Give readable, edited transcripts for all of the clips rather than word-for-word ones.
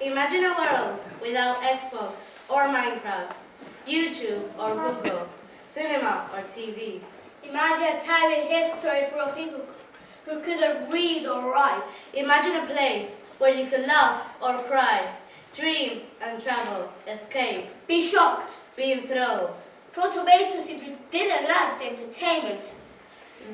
Imagine a world without Xbox or Minecraft, YouTube or Google, cinema or TV. Imagine a time in history for people who couldn't read or write. Imagine a place where you could laugh or cry, dream and travel, escape, Be shocked. be enthralled. Protomato simply didn't like the entertainment.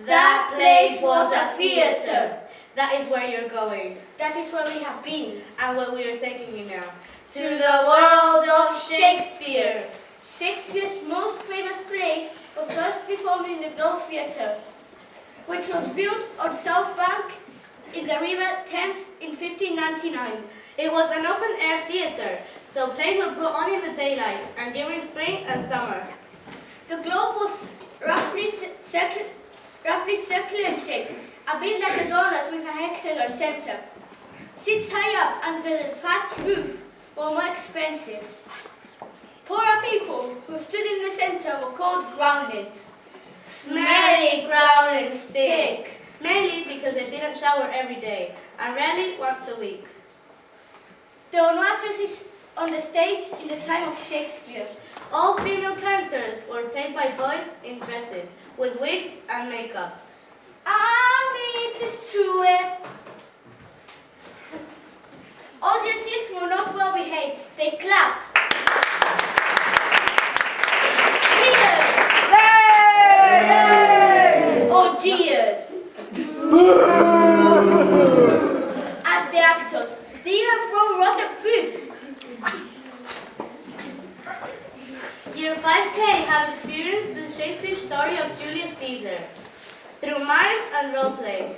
That place was a theater. That is where you're going, That is where we have been. and where we are taking you now. To the world of Shakespeare. Shakespeare's most famous plays were first performed in the Globe Theatre, which was built on South Bank in the River Thames in 1599. It was an open-air theatre, so plays were brought on in the daylight and during spring and summer. The globe was roughly circular in shape, a bit like a donut with a hexagon center. Seats high up under the thatched roof were more expensive. Poorer people who stood in the center were called groundlings. Smelly, ground and stink. Mainly because they didn't shower every day, and rarely once a week. There were no actresses on the stage in the time of Shakespeare. All female characters were played by boys in dresses, with wigs and makeup. It is true. Audiences were not well behaved. They clapped. Cheered. Or jeered. At the actors. They even throw rotten food. Year 5K have experienced the Shakespeare story of Julius Caesar through mime and role plays.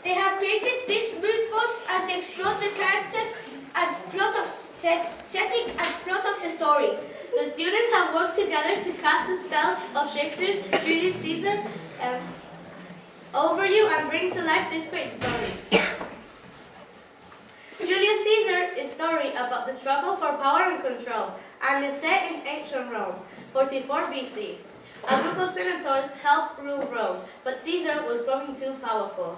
They have created these mood boards as they explore the characters and plot of setting and plot of the story. The students have worked together to cast the spell of Shakespeare's Julius Caesar over you and bring to life this great story. Julius Caesar is a story about the struggle for power and control and is set in ancient Rome, 44 BC. A group of senators helped rule Rome, but Caesar was growing too powerful.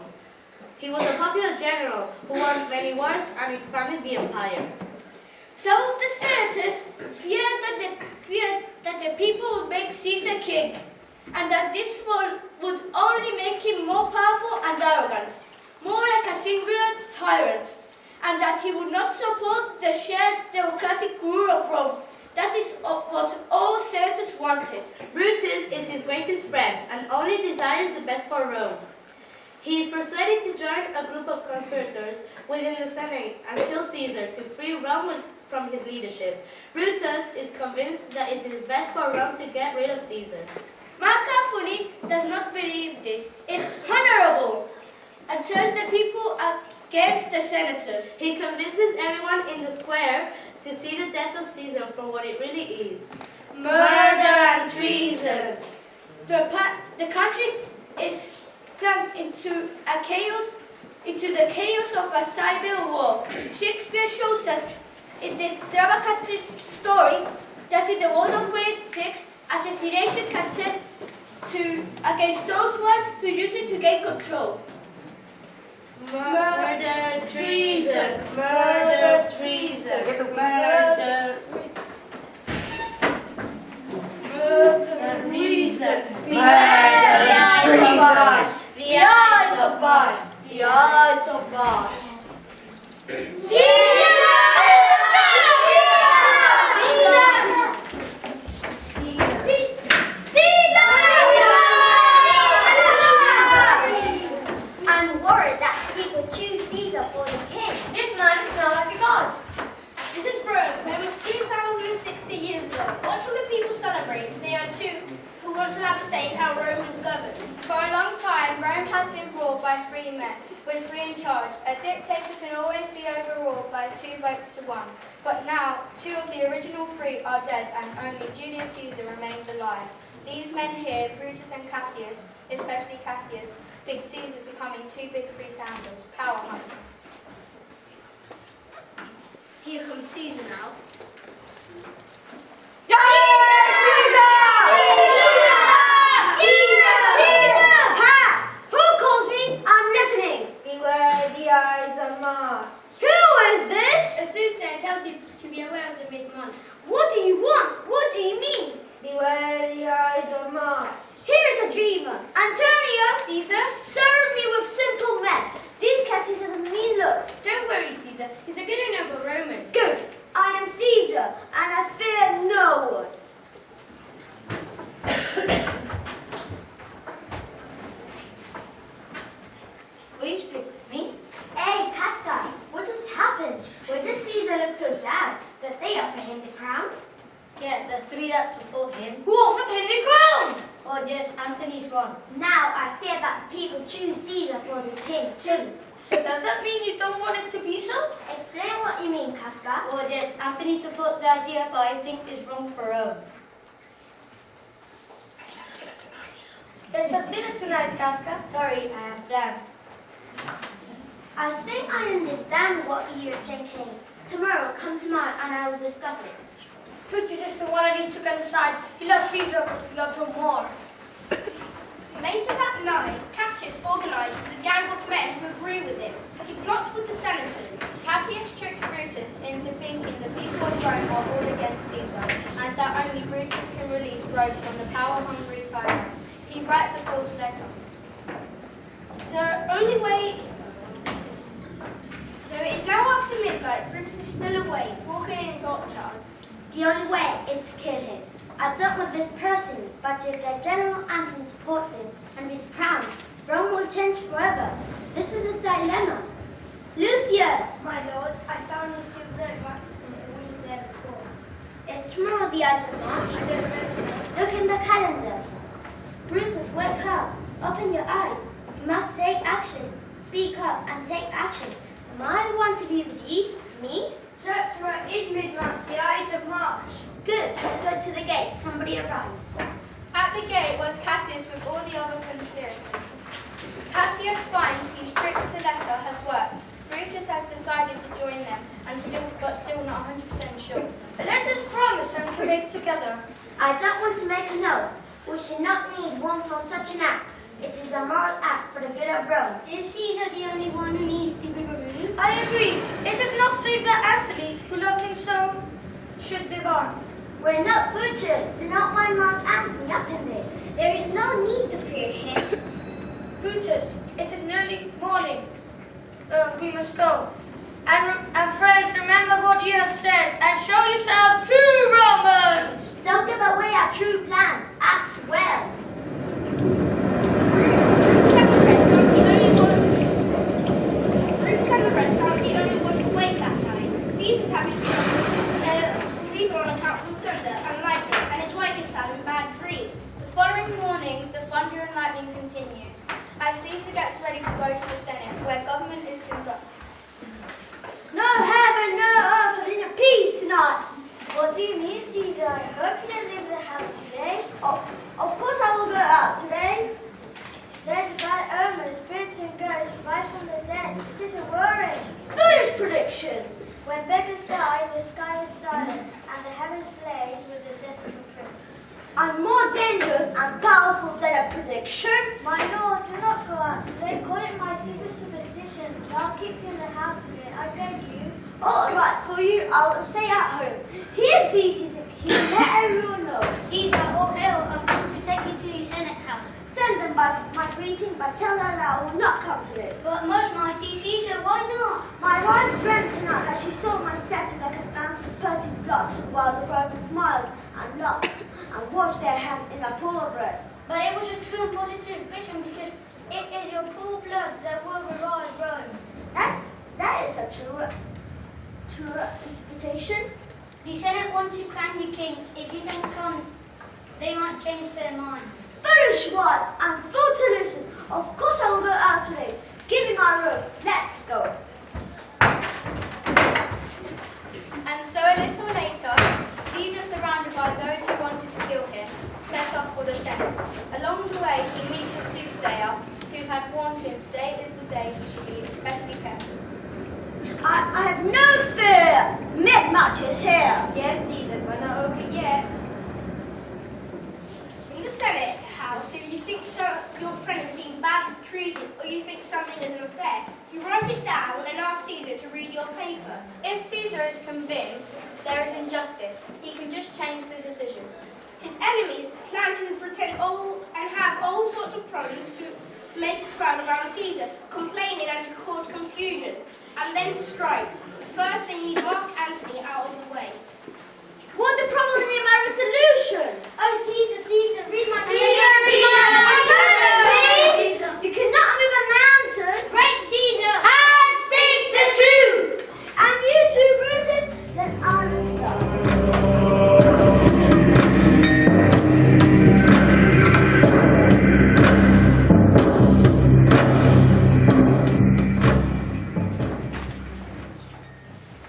He was a popular general who won many wars and expanded the empire. Some of the senators feared that the people would make Caesar king, and that this would only make him more powerful and arrogant, more like a singular tyrant, and that he would not support the shared democratic rule of Rome. That is what all senators wanted. Brutus is his greatest friend and only desires the best for Rome. He is persuaded to join a group of conspirators within the Senate and kill Caesar to free Rome from his leadership. Brutus is convinced that it is best for Rome to get rid of Caesar. Mark Antony does not believe this. It's honorable, and turns the people against the senators. He convinces everyone in the square to see the death of Caesar for what it really is. Murder and treason. The country is plunged into the chaos of a civil war. Shakespeare shows us in this dramatic story that in the world of politics, assassination can turn against those ones to use it to gain control. Murder, treason, murder, treason, murder. The reason behind the eyes of God. The eyes of God. The eyes of God. For a long time, Rome has been ruled by three men, with three in charge. A dictator can always be overruled by 2 votes to 1. But now, 2 of the original 3 are dead and only Julius Caesar remains alive. These men here, Brutus and Cassius, especially Cassius, think Caesar's becoming too big for his sandals. Power hunting. Here comes Caesar now. Who is this? A soothsayer tells you to be aware of the mid-month. What do you want? What do you mean? Beware the Ides of March. Here is a dreamer. Antonio! Caesar? Serve me with simple meth. This Cassius has a mean look. Don't worry, Caesar. He's a good and noble Roman. Good. I am Caesar, and I fear no one. Will you speak with me? Hey, Casca, what has happened? Why does Caesar look so sad that they offer him the crown? Yeah, the three that support him. Who offered him the crown? Or just Anthony's run. Now I fear that the people choose Caesar for the king too. So does that mean you don't want it to be so? Explain what you mean, Casca. Or just Anthony supports the idea, but I think it's wrong for Rome. There's some dinner tonight, Casca. Sorry, I have plans. I think I understand what you're thinking. Tomorrow, come to mine and I will discuss it. Brutus is the one I need to get aside. He loves Caesar, but he loves Rome more. Later that night, Cassius organised a gang of men who agree with him. He plots with the senators. Cassius tricked Brutus into thinking the people of Rome are all against Caesar, and that only Brutus can release Rome from the power-hungry tyrant. He writes a false letter. The only way... Though it is now after midnight, Brutus is still awake, walking in his orchard. The only way is to kill him. I don't want this personally, but if the General Anthony supports him and is crowned, Rome will change forever. This is a dilemma. Lucius! My lord, I found the sealed note marked and it wasn't there before. Is tomorrow the Ides of March? I don't know, sir. Look in the calendar. Brutus, wake up. Open your eyes. You must take action. Speak up and take action. Am I the one to do the deed? Me? Sir, tomorrow is mid-month, the Ides of March. Good. Go to the gate. Somebody arrives. At the gate was Cassius with all the other conspirators. Cassius finds his trick with the letter has worked. Brutus has decided to join them, but still not 100% sure. Let us promise and commit together. I don't want to make an oath. We should not need one for such an act. It is a moral act for the good of Rome. Is Caesar the only one who needs to be removed? I agree. It is not safe that Anthony, who loved him so, should live on. We're not butchers. Do not wind Mark Anthony up in this. There is no need to fear him. Brutus, it is nearly morning. We must go. And friends, remember what you have said and show yourselves true Romans. Don't give away our true plans. Act well. Brutus and the rest aren't the only ones awake that night. Caesar's having sleep on account of thunder and lightning, and his wife is having bad dreams. The following morning, the thunder and lightning continues, as Caesar gets ready to go to the Senate, where government is conducted. No heaven, no earth, and in peace tonight. What do you mean, Caesar? I hope you don't leave the house today. Oh, of course I will go out today. There's a bad omen. Spirits and ghosts rise from the dead. It is a worry. Foolish predictions. When beggars die, the sky is silent, and the heavens blaze with the death of the prince. I'm more dangerous and powerful than a prediction. My lord, do not go out today. Call it my superstition. I'll keep you in the house again. I beg you. All right, for you, I will stay at home. Here's Theseus and King. Let everyone know. Caesar, all hail, I've come to take you to the Senate house. Send them by my greeting, but tell them that I will not come to it. But most mighty Caesar, why not? My wife dreamt tonight that she saw my statue like a fountain spurting blood, while the Romans smiled and laughed and washed their hands in a pool of blood. But it was a true and positive vision because it is your poor blood that will revive Rome. That is a true interpretation. The Senate wants to crown you king. If you don't come, they might change their minds. Foolish one, I'm fool to listen. Of course I will go out today. Give me my robe. Let's go. And so a little later, Caesar, surrounded by those who wanted to kill him, set off for the Senate. Along the way, he meets a soothsayer who had warned him today is the day he should be especially careful. I have no fear. Mid-March is here. Yes, Caesar, we're not over yet. In the Senate house, if you think so, your friend is being badly treated or you think something is unfair, you write it down and ask Caesar to read your paper. If Caesar is convinced there is injustice, he can just change the decision. His enemies plan to pretend and have all sorts of problems to make a crowd around Caesar, complaining and to cause confusion, and then strike. First, they need Mark Antony out of the way. What the problem in my resolution? Oh, Caesar, Caesar, read my Please, you cannot move a mountain. Great Caesar! And speak the truth! And you too, Brutus? Then I will start.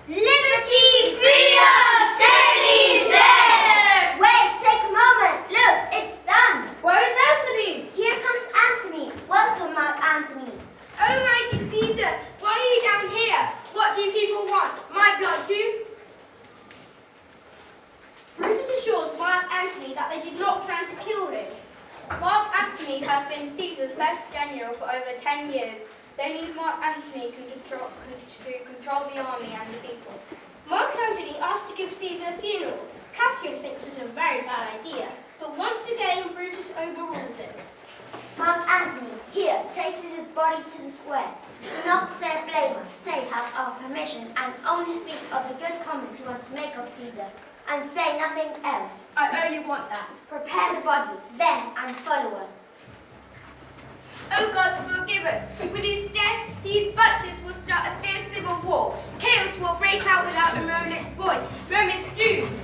Liberty, freedom, Caesar! Wait, take a moment. Look, it's done. Where is Anthony? Here comes Anthony. Welcome, Mark Anthony. Oh, mighty Caesar, why are you down here? What do people want? My blood too? Brutus assures Mark Antony that they did not plan to kill him. Mark Antony has been Caesar's best general for over 10 years. They need Mark Antony to control the army and the people. Mark Antony asked to give Caesar a funeral. Cassius thinks it's a very bad idea, but once again Brutus overrules it. Mark Anthony, here, takes his body to the square. Do not say blame us, say have our permission, and only speak of the good comments you want to make of Caesar, and say nothing else. I only want that. Prepare the body, then, and follow us. Oh, God, forgive us. With his death, these butchers will start a fierce civil war. Chaos will break out without a moment's voice. Rome is doomed.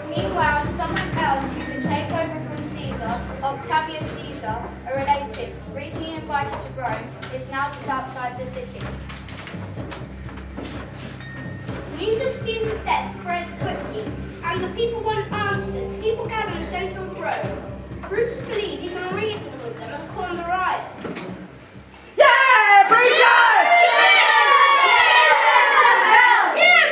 Meanwhile, someone else who can take over from Caesar, Octavius Caesar, a relative recently invited to Rome, is now just outside the city. News of Caesar's death spreads quickly, and the people want answers. People gather in the centre of Rome. Brutus believes he can reason with them and calm the riots. Yeah, Brutus!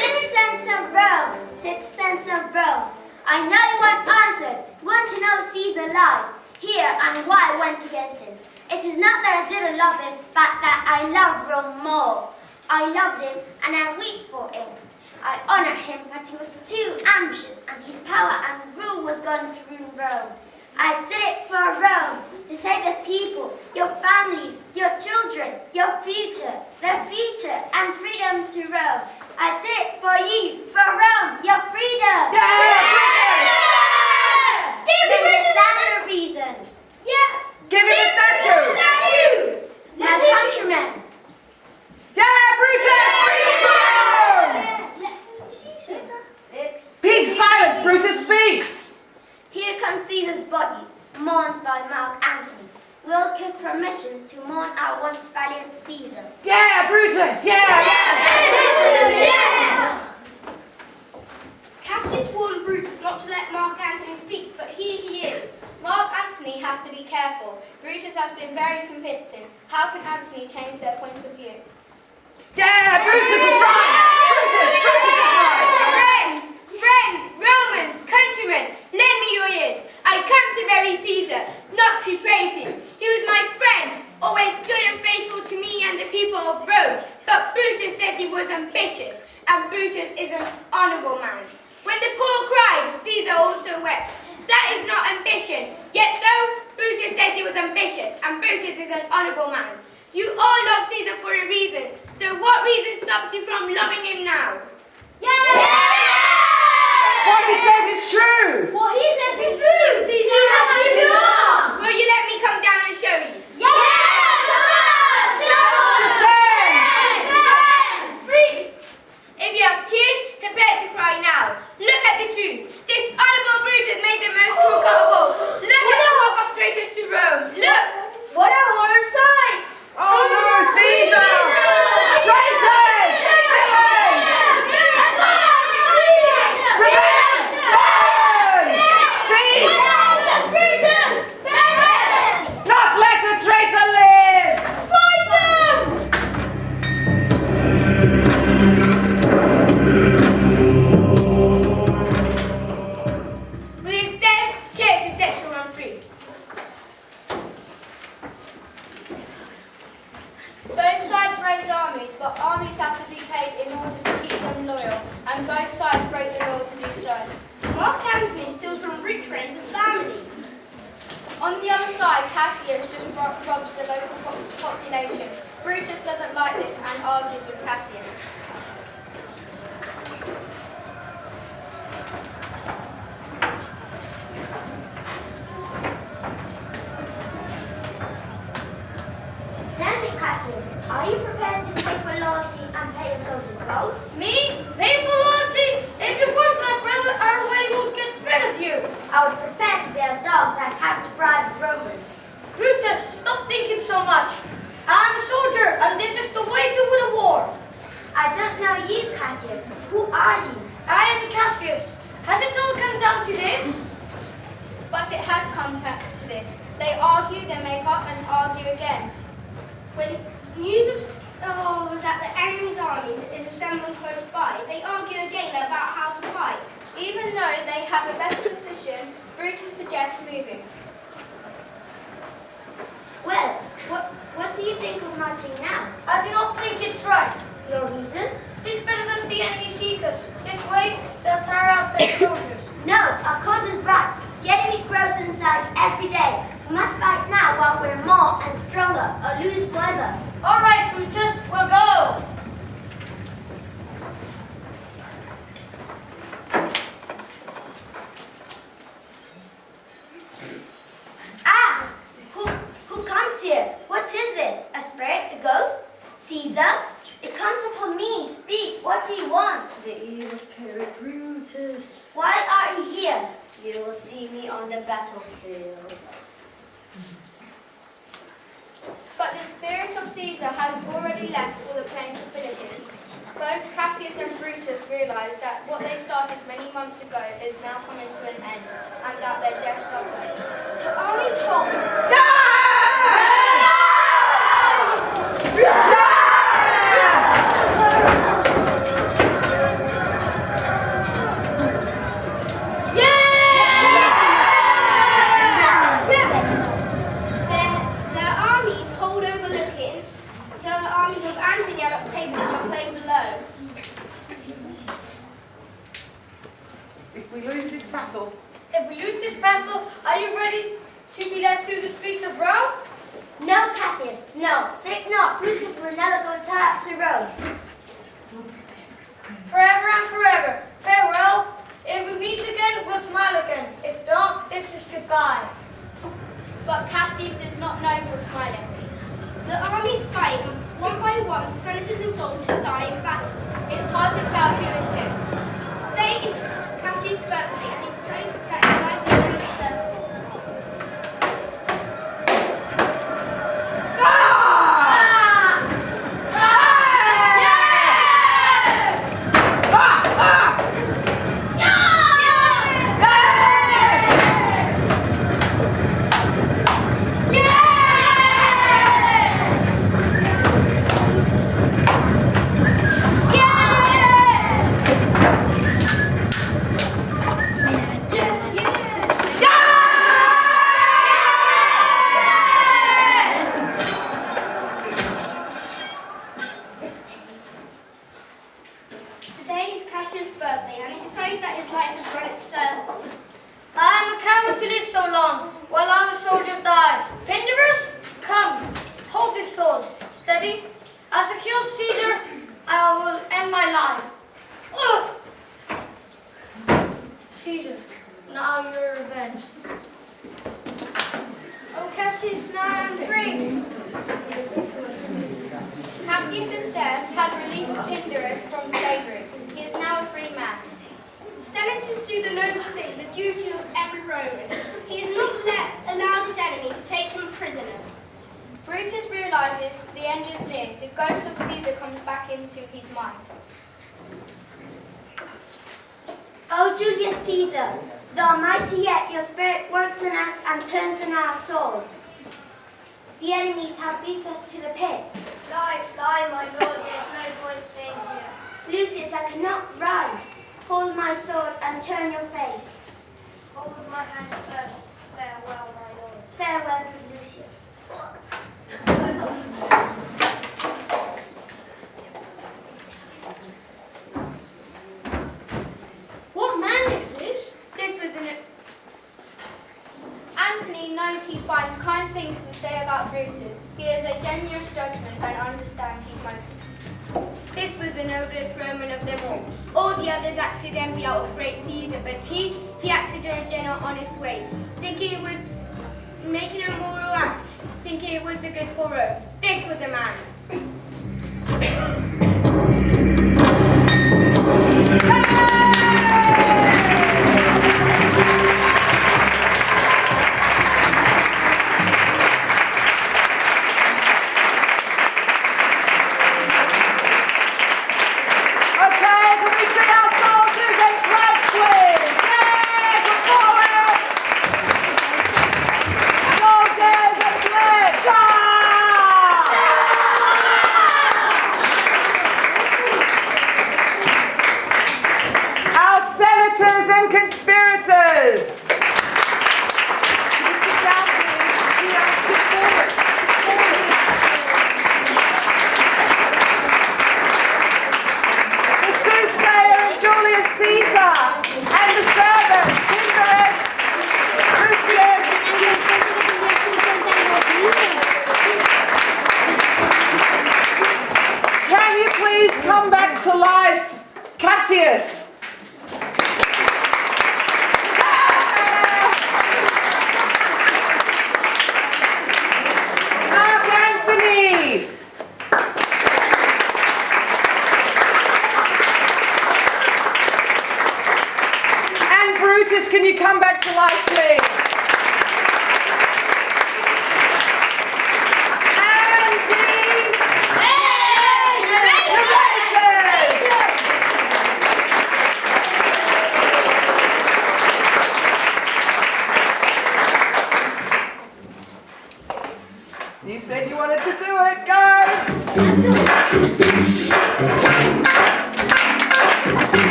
Citizens of Rome, citizens of Rome, I know you want answers. You want to know Caesar lies here and why I went against him. It is not that I didn't love him, but that I love Rome more. I loved him and I weep for him. I honor him, but he was too ambitious, and his power and rule was going to ruin Rome. I did it for Rome, to save the people, your families, your children, your future, the future, and freedom to Rome. I did it for you, for Rome, your freedom. Give me the reason. Yeah. Give him a statue! My countrymen. Yeah, Brutus! Peace, silence! Brutus speaks! Here comes Caesar's body, mourned by Mark Antony. We'll give permission to mourn our once valiant Caesar. Yeah, Brutus! Yeah! Cassius warned Brutus not to let Mark Antony speak, but here he is. Mark Antony has to be careful. Brutus has been very convincing. How can Antony change their point of view? Yeah, Brutus is right! Brutus is right! Friends, Romans, countrymen, lend me your ears. I come to bury Caesar, not to praise him. He was my friend, always good and faithful to me and the people of Rome. But Brutus says he was ambitious, and Brutus is an honorable man. When the poor cried, Caesar also wept. That is not ambition. Yet though Brutus says he was ambitious, and Brutus is an honorable man, you all love Caesar for a reason. So what reason stops you from loving him now? What he says is true! What he says is true! Caesar has been wrong! Will you let me come down and show you? If you have tears, prepare to cry now. Look at the truth. This honorable Brutus made the most crook of all. Look at the walk of traitors to Rome. Look! What a horror sight! Oh no, Caesar! Traitors! Not let a traitor Both sides raise armies, but armies have to be paid in order to keep them loyal, and both sides break the law to do so. Mark Antony steals from rich friends and family. On the other side, Cassius just robs the local population. Brutus doesn't like this and argues with Cassius. Tell me, Cassius, are you prepared to pay for loyalty and pay your soldiers' gold? Me? Pay for loyalty? If you work my brother, our wedding will get rid of you. I would prefer to be a dog than have to bribe a Roman. Brutus, stop thinking so much. I'm a soldier, and this is the way to win a war. I don't know you, Cassius. Who are you? I am Cassius. Has it all come down to this? But it has come to this. They argue, they make up and argue again. When news that the enemy's army is assembling close by, they argue again about how to fight. Even though they have a better position, Brutus suggests moving. Well, what do you think of marching now? I do not think it's right. Your reason? It's better than the enemy seek us. This way, they'll tire out their soldiers. No, our cause is right. The enemy grows in size every day. We must fight now while we're more and stronger, or lose further. All right, Brutus, we'll go. Ah! Who comes here? What is this? A spirit? A ghost? Caesar? It comes upon me. Speak. What do you want? The evil spirit Brutus. Why are you here? You will see me on the battlefield. But the spirit of Caesar has already left for the plains of Philippi. Both Cassius and Brutus realize that what they started many months ago is now coming to an end, and that their deaths are close. The army's hold. Their armies hold overlooking the armies of Antony and Octavius are plain below. If we lose this battle, If we lose this battle, are you ready to be led through the streets of Rome? No, Cassius. No. Think not. Brutus will never go to Rome. Forever and forever. Farewell. If we meet again, we'll smile again. If not, this is goodbye. But Cassius is not known for smiling. The armies fight one by one, senators and soldiers die in battle. It's hard to tell who is who. Today is Cassius' birthday, and he decided that his life is going to be celebrated. Today is Cassius' birthday, and he decides that his life has run its circle. I'm accustomed to live so long, while other soldiers die. Pindarus, come, hold this sword. Steady. As I killed Caesar, I will end my life. Caesar, now you're revenged. Oh, Cassius, now I'm free. Cassius' death has released Pindarus from slavery. He is now a free man. Senators do the noble thing, the duty of every Roman. He has not allowed his enemy to take him prisoner. Brutus realizes the end is near. The ghost of Caesar comes back into his mind. O Julius Caesar, the Almighty, yet your spirit works in us and turns in our swords. The enemies have beat us to the pit. Fly, fly, my lord, there's no point staying here. Lucius, I cannot run. Hold my sword and turn your face. Hold my hand first. Farewell, my lord. Farewell, good Lucius. ingenious judgment and understand his motives. This was the noblest Roman of them all. All the others acted envy out of great Caesar, but he acted in a gentle, honest way, thinking it was making a moral act, thinking it was the good for Rome. This was a man. Can you come back to life, please? And the you said you wanted to do it, go!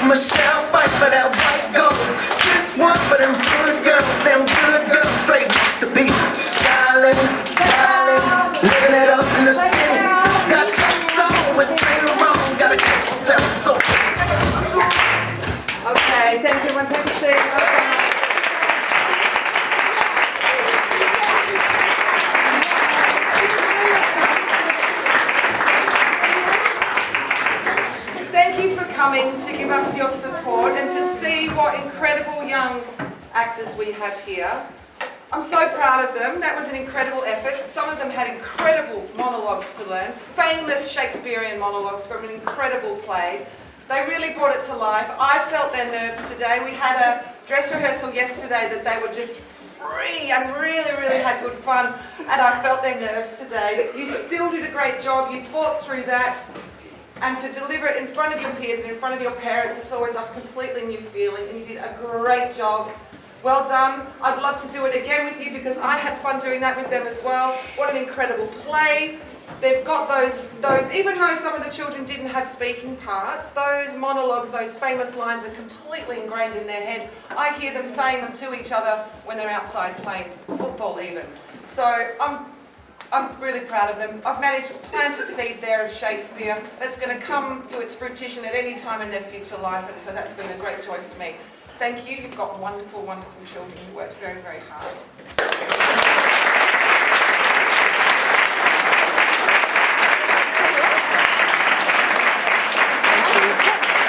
Michelle fight for that white gold. This one for them good girls straight to be styling, living it up in the city. Got checks on with Saint Laurent, gotta kiss myself so. Okay, thank you. Everyone take a seat. Coming to give us your support and to see what incredible young actors we have here. I'm so proud of them. That was an incredible effort. Some of them had incredible monologues to learn, famous Shakespearean monologues from an incredible play. They really brought it to life. I felt their nerves today. We had a dress rehearsal yesterday that they were just free and really had good fun, and I felt their nerves today. You still did a great job. You fought through that. And to deliver it in front of your peers and in front of your parents, it's always a completely new feeling, and you did a great job. Well done. I'd love to do it again with you because I had fun doing that with them as well. What an incredible play. They've got those, even though some of the children didn't have speaking parts, those monologues, those famous lines are completely ingrained in their head. I hear them saying them to each other when they're outside playing football even. So I'm really proud of them. I've managed to plant a seed there of Shakespeare that's going to come to its fruition at any time in their future life, and so that's been a great joy for me. Thank you. You've got wonderful, wonderful children who worked very, very hard.